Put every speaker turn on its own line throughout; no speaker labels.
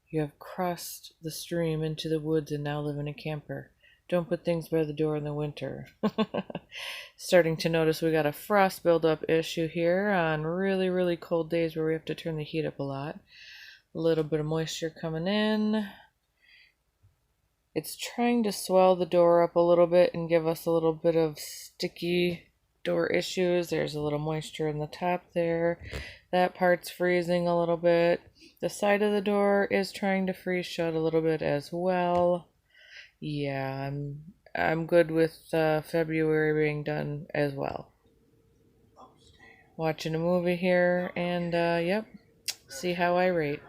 You have crossed the stream into the woods and now live in a camper. Don't put things by the door in the winter. Starting to notice we got a frost buildup issue here on really, really cold days where we have to turn the heat up a lot. A little bit of moisture coming in. It's trying to swell the door up a little bit and give us a little bit of sticky door issues. There's a little moisture in the top there. That part's freezing a little bit. The side of the door is trying to freeze shut a little bit as well. Yeah, I'm good with February being done as well. Watching a movie here, and yep, see how I rate.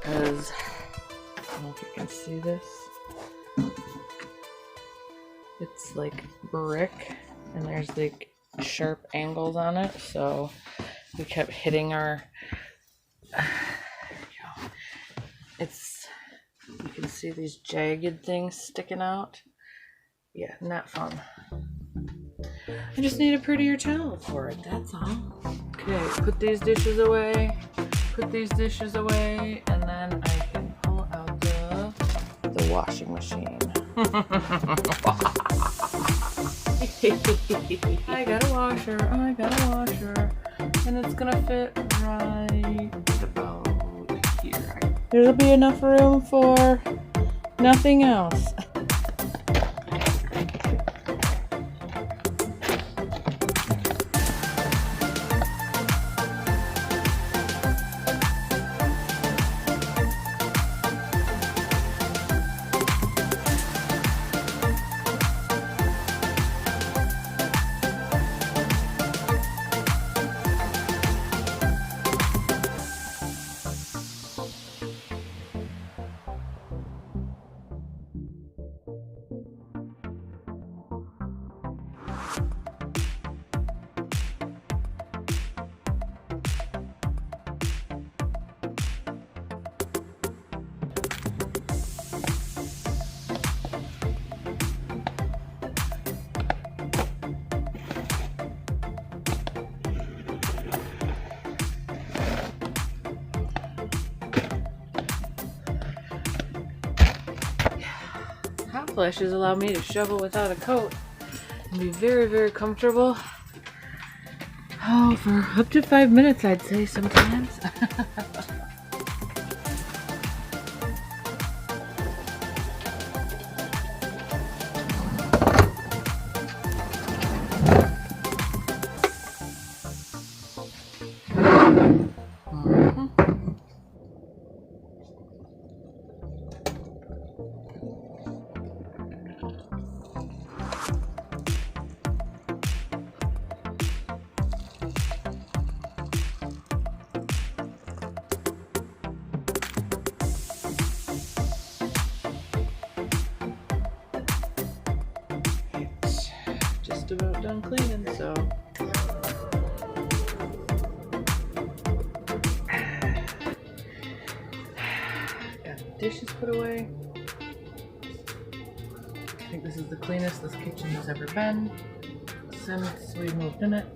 Because I don't know if you can see this. It's like brick and there's like sharp angles on it, so we kept hitting our you can see these jagged things sticking out. Yeah, not fun. I just need a prettier towel for it, that's all. Okay, put these dishes away, and then I can pull out the washing machine. I got a washer, and it's gonna fit right about here. There'll be enough room for nothing else. Hot flashes allow me to shovel without a coat and be very, very comfortable. Oh, for up to 5 minutes, I'd say sometimes. almost done cleaning, so. Got the dishes put away. I think this is the cleanest this kitchen has ever been since we moved in it.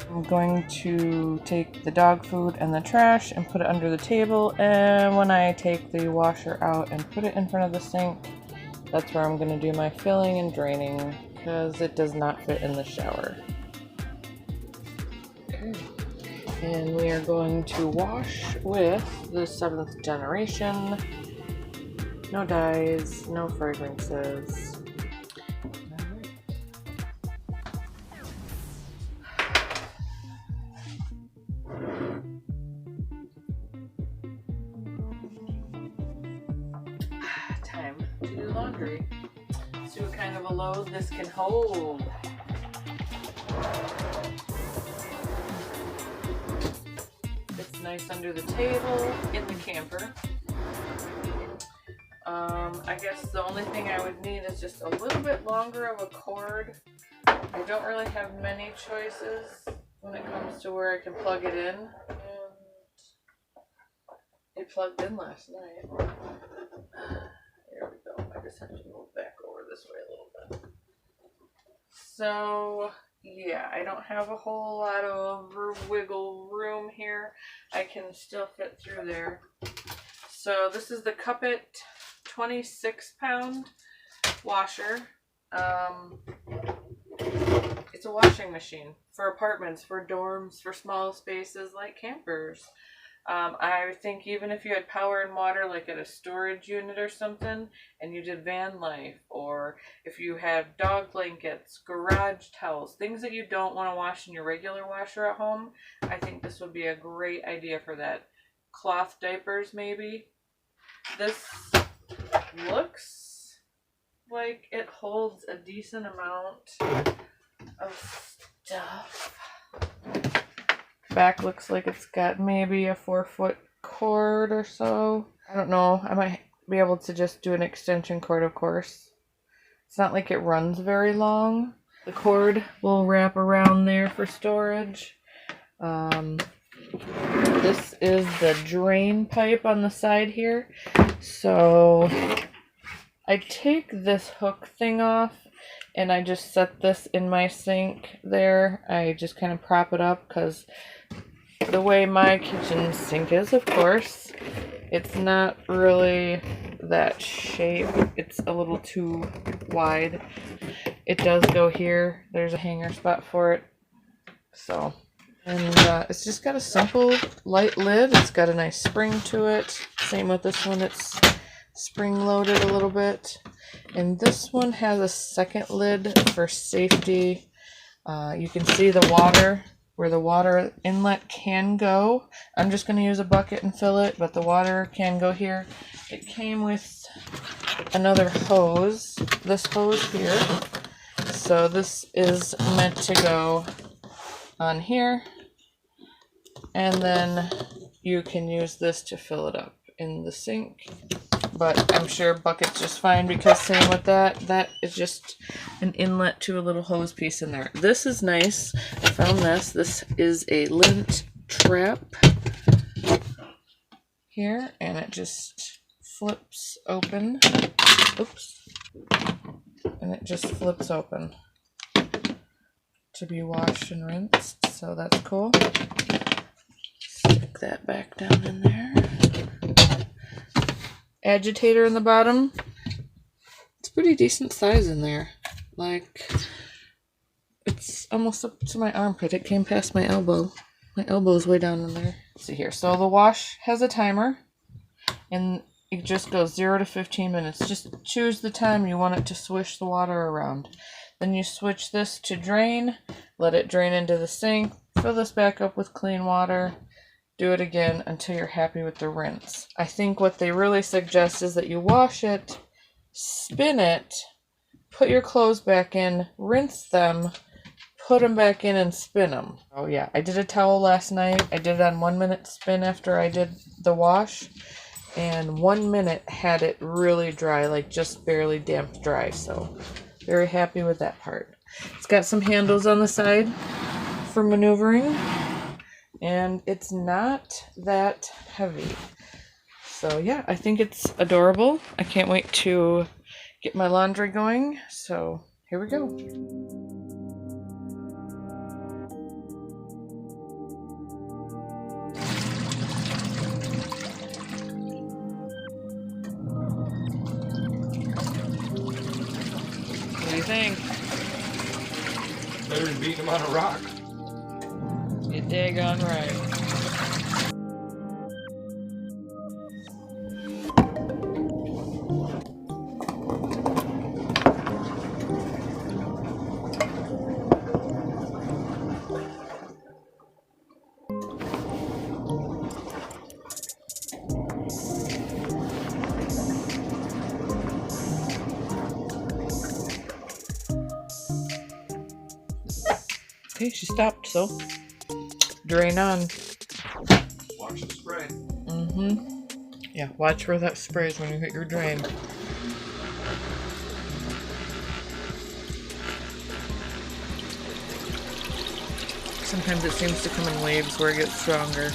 I'm going to take the dog food and the trash and put it under the table, and when I take the washer out and put it in front of the sink, that's where I'm going to do my filling and draining because it does not fit in the shower. Okay. And we are going to wash with the 7th generation. No dyes, no fragrances. Time to do laundry. See what kind of a load this can hold. It's nice under the table in the camper. I guess the only thing I would need is just a little bit longer of a cord. I don't really have many choices when it comes to where I can plug it in. And it plugged in last night. There we go. I just have to move back over this way a little bit. So, yeah, I don't have a whole lot of wiggle room here. I can still fit through there. So this is the Kuppet 26-pound washer. It's a washing machine for apartments, for dorms, for small spaces like campers. I think even if you had power and water, like at a storage unit or something, and you did van life, or if you have dog blankets, garage towels, things that you don't want to wash in your regular washer at home, I think this would be a great idea for that. Cloth diapers, maybe. This looks like it holds a decent amount of stuff. Back looks like it's got maybe a 4-foot cord or so. I don't know. I might be able to just do an extension cord, of course. It's not like it runs very long. The cord will wrap around there for storage. This is the drain pipe on the side here. So I take this hook thing off and I just set this in my sink there. I just kind of prop it up because the way my kitchen sink is, of course, it's not really that shape. It's a little too wide. It does go here. There's a hanger spot for it. So, and it's just got a simple light lid. It's got a nice spring to it. Same with this one. It's spring loaded a little bit. And this one has a second lid for safety. You can see the water, where the water inlet can go. I'm just going to use a bucket and fill it, but the water can go here. It came with another hose, this hose here. So this is meant to go on here, and then you can use this to fill it up in the sink. But I'm sure bucket's just fine because same with that is just an inlet to a little hose piece in there. This is nice. I found this. This is a lint trap here, and it just flips open. Oops. And it just flips open to be washed and rinsed. So that's cool. Stick that back down in there. Agitator in the bottom. It's pretty decent size in there. Like, it's almost up to my armpit. It came past my elbow. My elbow's way down in there. Let's see here. So the wash has a timer, and it just goes 0 to 15 minutes. Just choose the time you want it to swish the water around. Then you switch this to drain, let it drain into the sink, fill this back up with clean water, do it again until you're happy with the rinse. I think what they really suggest is that you wash it, spin it, put your clothes back in, rinse them, put them back in and spin them. Oh yeah, I did a towel last night. I did it on 1 minute spin after I did the wash, and 1 minute had it really dry, like just barely damp dry. So very happy with that part. It's got some handles on the side for maneuvering, and it's not that heavy. So yeah, I think it's adorable. I can't wait to get my laundry going. So here we go. What do you think?
Better than beating him on a rock.
You're daggone right. Okay, she stopped, so drain on.
Watch the spray.
Yeah, watch where that sprays when you hit your drain. Sometimes it seems to come in waves where it gets stronger.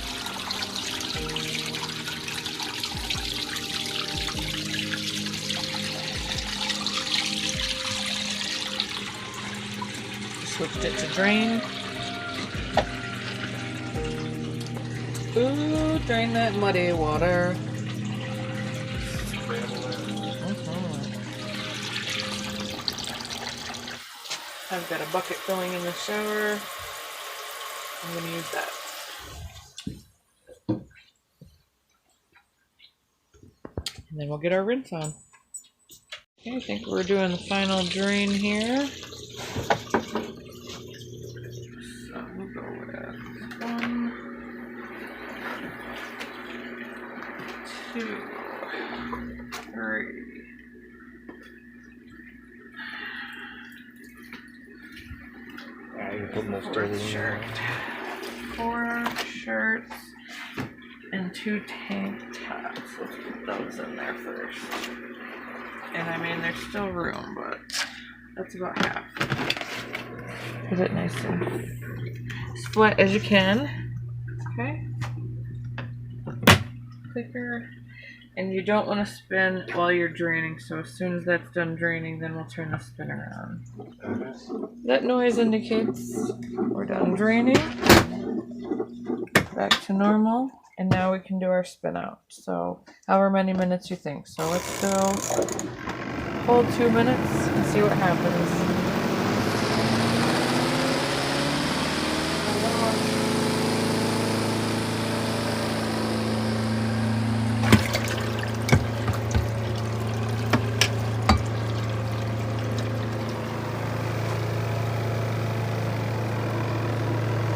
Switched it to drain. Ooh, drain that muddy water. I've got a bucket filling in the shower. I'm going to use that. And then we'll get our rinse on. Okay, I think we're doing the final drain here. So we'll go with 1, 2, 3.
Yeah, you can put more spray in there.
4 shirts and 2 tank tops. Let's put those in there first. And I mean, there's still room, but that's about half. Put it nice and split as you can. Okay. Clicker. And you don't want to spin while you're draining, so as soon as that's done draining, then we'll turn the spinner on. That noise indicates we're done draining. Back to normal. And now we can do our spin out. So however many minutes you think. So let's go hold 2 minutes and see what happens.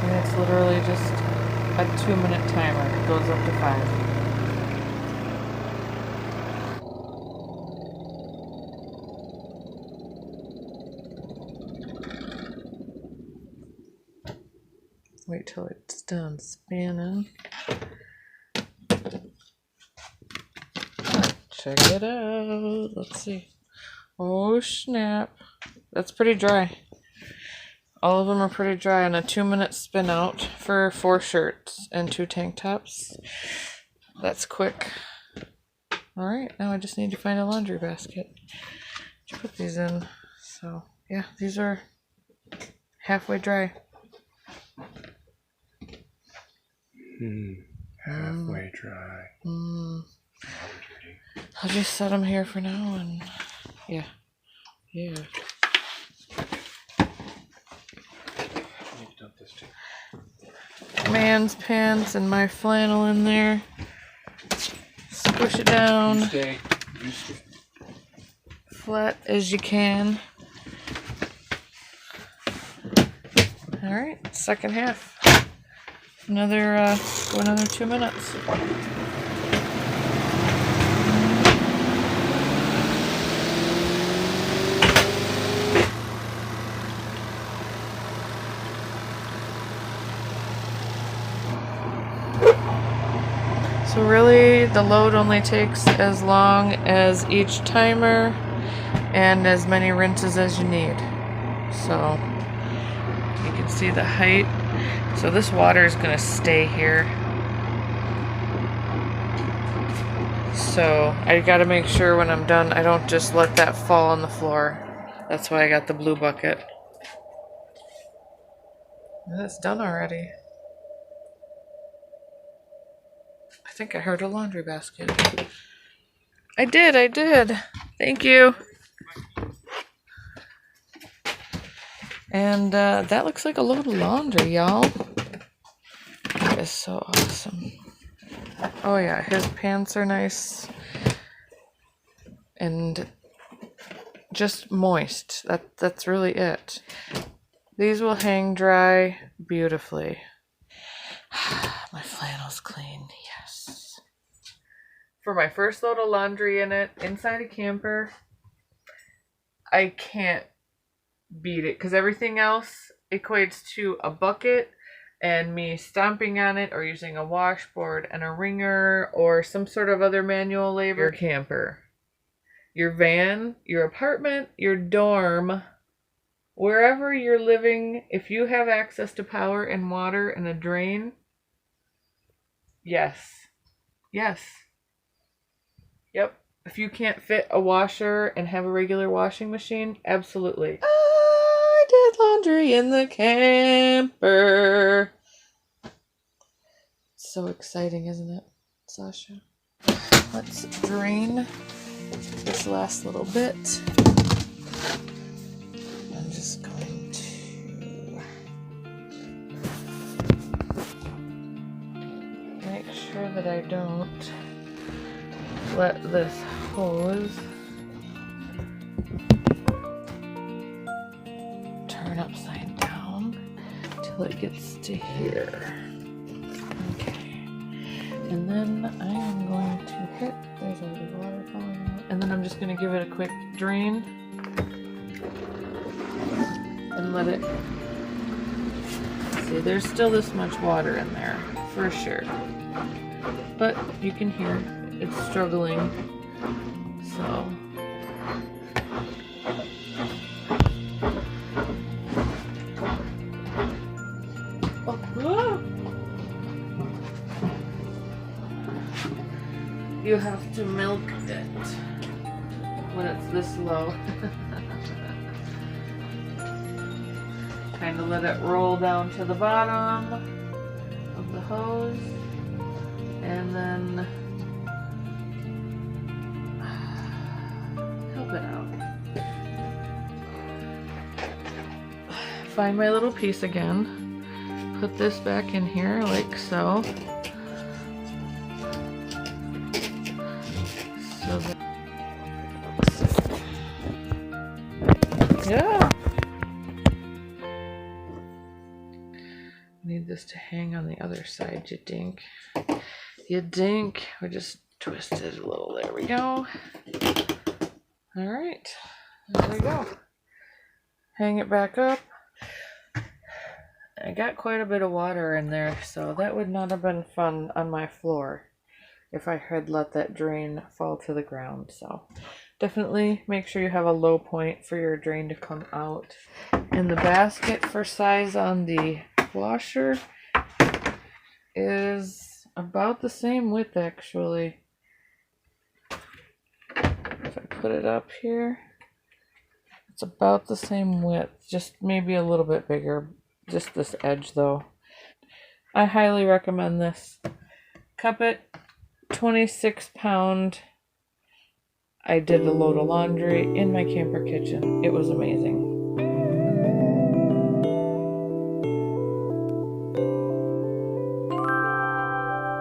And it's literally just a 2-minute timer. It goes up to 5. Wait till it's done spinning. Check it out. Let's see. Oh snap. That's pretty dry. All of them are pretty dry on a 2-minute spin out for 4 shirts and 2 tank tops. That's quick. Alright, now I just need to find a laundry basket to put these in. So, yeah, these are halfway dry.
Halfway dry.
I'll just set them here for now and yeah. Man's pants and my flannel in there. Squish it down.
You stay.
Flat as you can. Alright, second half. Go another 2 minutes. So really, the load only takes as long as each timer and as many rinses as you need. so you can see the height. So this water is going to stay here. So I got to make sure when I'm done I don't just let that fall on the floor. That's why I got the blue bucket. And it's done already. I think I heard a laundry basket. I did. Thank you. And that looks like a load of laundry, y'all. That is so awesome. Oh yeah, his pants are nice. And just moist. That's really it. These will hang dry beautifully. My flannel's clean, yes. For my first load of laundry in it, inside a camper, I can't beat it because everything else equates to a bucket and me stomping on it or using a washboard and a wringer or some sort of other manual labor. Your camper, your van, your apartment, your dorm, wherever you're living, if you have access to power and water and a drain, yes. Yep. If you can't fit a washer and have a regular washing machine, absolutely. I did laundry in the camper. So exciting, isn't it, Sasha? Let's drain this last little bit. I'm just going to make sure that I don't let this hose turn upside down till it gets to here. Okay. And then I am going to hit, there's already water falling out. And then I'm just going to give it a quick drain and let it, see, there's still this much water in there for sure. But you can hear it's struggling, so. Oh. You have to milk it when it's this low. Kind of let it roll down to the bottom of the hose, and then help it out. Find my little piece again. Put this back in here like so. So that, yeah. Need this to hang on the other side, you dink. You dink. We just twisted a little. There we go. Alright. There we go. Hang it back up. I got quite a bit of water in there, so that would not have been fun on my floor if I had let that drain fall to the ground. So definitely make sure you have a low point for your drain to come out. And the basket for size on the washer is about the same width, actually. If I put it up here, it's about the same width, just maybe a little bit bigger, just this edge though. I highly recommend this. Kuppet, 26-pound. I did a load of laundry in my camper kitchen. It was amazing.